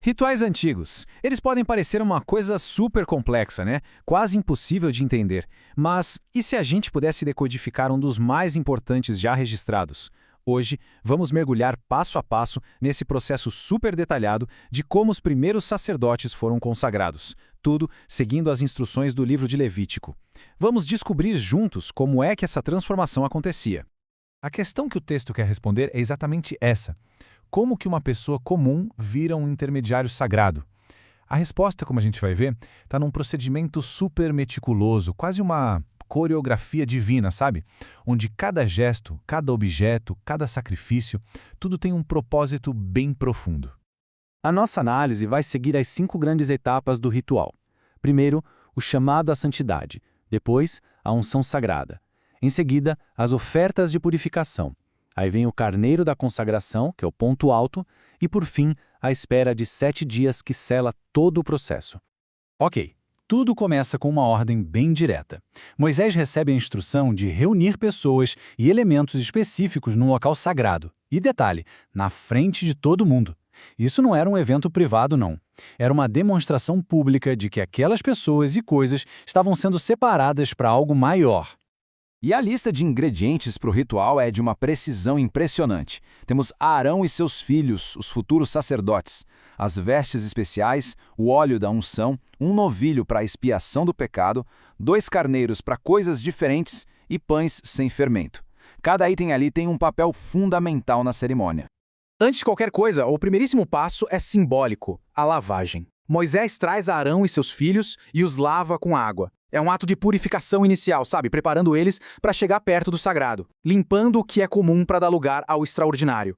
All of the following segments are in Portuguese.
Rituais antigos. Eles podem parecer uma coisa super complexa, né? Quase impossível de entender. Mas e se a gente pudesse decodificar um dos mais importantes já registrados? Hoje, vamos mergulhar passo a passo nesse processo super detalhado de como os primeiros sacerdotes foram consagrados. Tudo seguindo as instruções do livro de Levítico. Vamos descobrir juntos como é que essa transformação acontecia. A questão que o texto quer responder é exatamente essa. Como que uma pessoa comum vira um intermediário sagrado? A resposta, como a gente vai ver, está num procedimento super meticuloso, quase uma coreografia divina, sabe? Onde cada gesto, cada objeto, cada sacrifício, tudo tem um propósito bem profundo. A nossa análise vai seguir as 5 grandes etapas do ritual. Primeiro, o chamado à santidade. Depois, a unção sagrada. Em seguida, as ofertas de purificação. Aí vem o carneiro da consagração, que é o ponto alto, e por fim, a espera de 7 dias que sela todo o processo. Ok, tudo começa com uma ordem bem direta. Moisés recebe a instrução de reunir pessoas e elementos específicos num local sagrado. E detalhe, na frente de todo mundo. Isso não era um evento privado, não. Era uma demonstração pública de que aquelas pessoas e coisas estavam sendo separadas para algo maior. E a lista de ingredientes para o ritual é de uma precisão impressionante. Temos Arão e seus filhos, os futuros sacerdotes, as vestes especiais, o óleo da unção, um novilho para a expiação do pecado, 2 carneiros para coisas diferentes e pães sem fermento. Cada item ali tem um papel fundamental na cerimônia. Antes de qualquer coisa, o primeiríssimo passo é simbólico, a lavagem. Moisés traz Arão e seus filhos e os lava com água. É um ato de purificação inicial, sabe? Preparando eles para chegar perto do sagrado, limpando o que é comum para dar lugar ao extraordinário.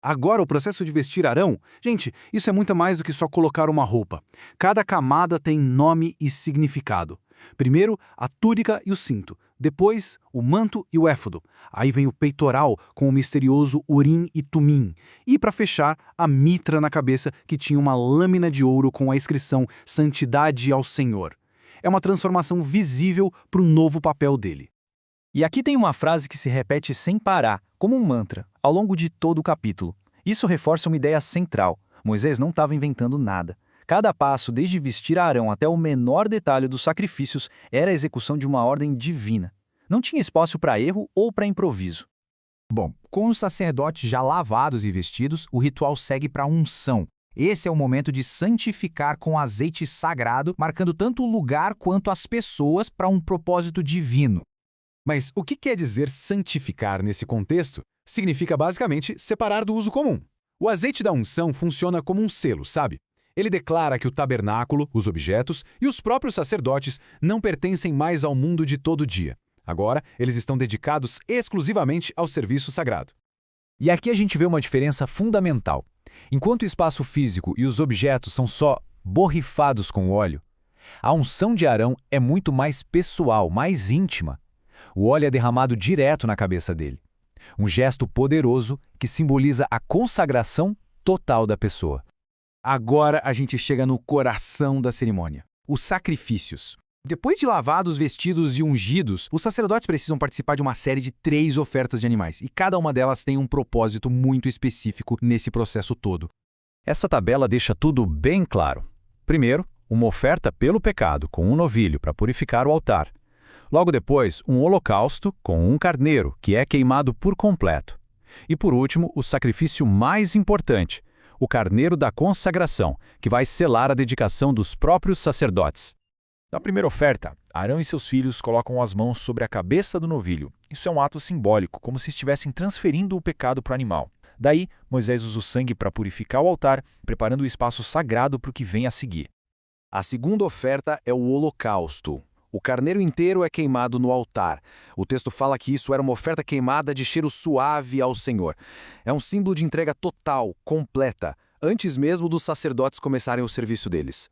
Agora, o processo de vestir Arão, gente, isso é muito mais do que só colocar uma roupa. Cada camada tem nome e significado. Primeiro, a túnica e o cinto. Depois, o manto e o éfodo. Aí vem o peitoral com o misterioso Urim e Tumim. E, para fechar, a mitra na cabeça que tinha uma lâmina de ouro com a inscrição Santidade ao Senhor. É uma transformação visível para o novo papel dele. E aqui tem uma frase que se repete sem parar, como um mantra, ao longo de todo o capítulo. Isso reforça uma ideia central. Moisés não estava inventando nada. Cada passo, desde vestir Arão até o menor detalhe dos sacrifícios, era a execução de uma ordem divina. Não tinha espaço para erro ou para improviso. Bom, com os sacerdotes já lavados e vestidos, o ritual segue para a unção. Esse é o momento de santificar com azeite sagrado, marcando tanto o lugar quanto as pessoas para um propósito divino. Mas o que quer dizer santificar nesse contexto? Significa basicamente separar do uso comum. O azeite da unção funciona como um selo, sabe? Ele declara que o tabernáculo, os objetos e os próprios sacerdotes não pertencem mais ao mundo de todo dia. Agora, eles estão dedicados exclusivamente ao serviço sagrado. E aqui a gente vê uma diferença fundamental. Enquanto o espaço físico e os objetos são só borrifados com óleo, a unção de Arão é muito mais pessoal, mais íntima. O óleo é derramado direto na cabeça dele. Um gesto poderoso que simboliza a consagração total da pessoa. Agora a gente chega no coração da cerimônia, os sacrifícios. Depois de lavados, vestidos e ungidos, os sacerdotes precisam participar de uma série de 3 ofertas de animais, e cada uma delas tem um propósito muito específico nesse processo todo. Essa tabela deixa tudo bem claro. Primeiro, uma oferta pelo pecado, com um novilho para purificar o altar. Logo depois, um holocausto com um carneiro, que é queimado por completo. E por último, o sacrifício mais importante, o carneiro da consagração, que vai selar a dedicação dos próprios sacerdotes. Na primeira oferta, Arão e seus filhos colocam as mãos sobre a cabeça do novilho. Isso é um ato simbólico, como se estivessem transferindo o pecado para o animal. Daí, Moisés usa o sangue para purificar o altar, preparando o espaço sagrado para o que vem a seguir. A segunda oferta é o holocausto. O carneiro inteiro é queimado no altar. O texto fala que isso era uma oferta queimada de cheiro suave ao Senhor. É um símbolo de entrega total, completa, antes mesmo dos sacerdotes começarem o serviço deles.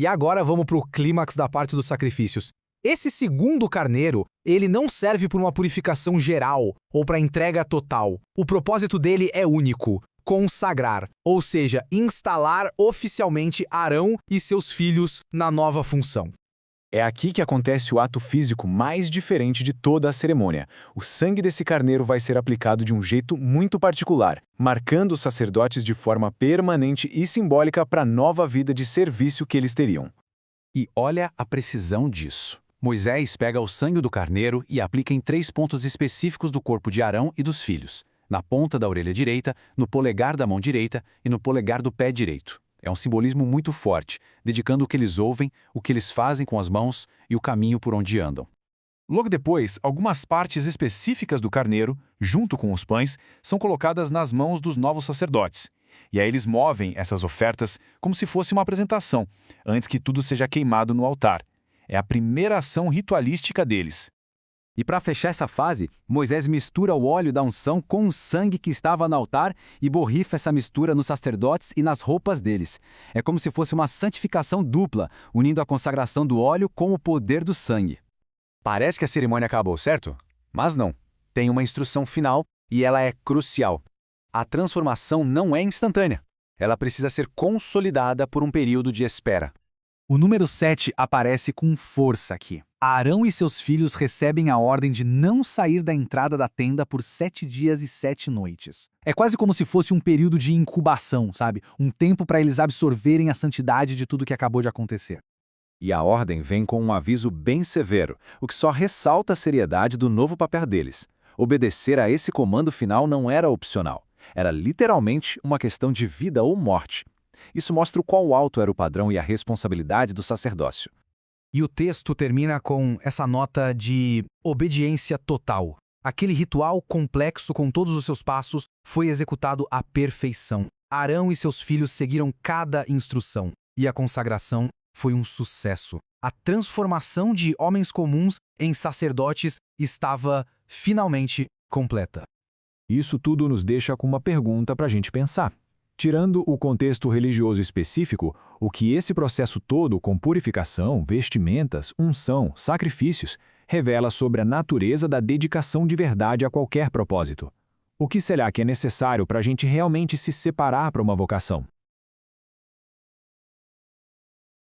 E agora vamos para o clímax da parte dos sacrifícios. Esse segundo carneiro, ele não serve para uma purificação geral ou para entrega total. O propósito dele é único, consagrar, ou seja, instalar oficialmente Arão e seus filhos na nova função. É aqui que acontece o ato físico mais diferente de toda a cerimônia. O sangue desse carneiro vai ser aplicado de um jeito muito particular, marcando os sacerdotes de forma permanente e simbólica para a nova vida de serviço que eles teriam. E olha a precisão disso. Moisés pega o sangue do carneiro e aplica em 3 pontos específicos do corpo de Arão e dos filhos: na ponta da orelha direita, no polegar da mão direita e no polegar do pé direito. É um simbolismo muito forte, dedicando o que eles ouvem, o que eles fazem com as mãos e o caminho por onde andam. Logo depois, algumas partes específicas do carneiro, junto com os pães, são colocadas nas mãos dos novos sacerdotes. E aí eles movem essas ofertas como se fosse uma apresentação, antes que tudo seja queimado no altar. É a primeira ação ritualística deles. E para fechar essa fase, Moisés mistura o óleo da unção com o sangue que estava no altar e borrifa essa mistura nos sacerdotes e nas roupas deles. É como se fosse uma santificação dupla, unindo a consagração do óleo com o poder do sangue. Parece que a cerimônia acabou, certo? Mas não. Tem uma instrução final e ela é crucial. A transformação não é instantânea. Ela precisa ser consolidada por um período de espera. O número 7 aparece com força aqui. Arão e seus filhos recebem a ordem de não sair da entrada da tenda por 7 dias e 7 noites. É quase como se fosse um período de incubação, sabe? Um tempo para eles absorverem a santidade de tudo que acabou de acontecer. E a ordem vem com um aviso bem severo, o que só ressalta a seriedade do novo papel deles. Obedecer a esse comando final não era opcional. Era literalmente uma questão de vida ou morte. Isso mostra o quão alto era o padrão e a responsabilidade do sacerdócio. E o texto termina com essa nota de obediência total. Aquele ritual complexo com todos os seus passos foi executado à perfeição. Arão e seus filhos seguiram cada instrução, e a consagração foi um sucesso. A transformação de homens comuns em sacerdotes estava finalmente completa. Isso tudo nos deixa com uma pergunta para a gente pensar. Tirando o contexto religioso específico, o que esse processo todo, com purificação, vestimentas, unção, sacrifícios, revela sobre a natureza da dedicação de verdade a qualquer propósito? O que será que é necessário para a gente realmente se separar para uma vocação?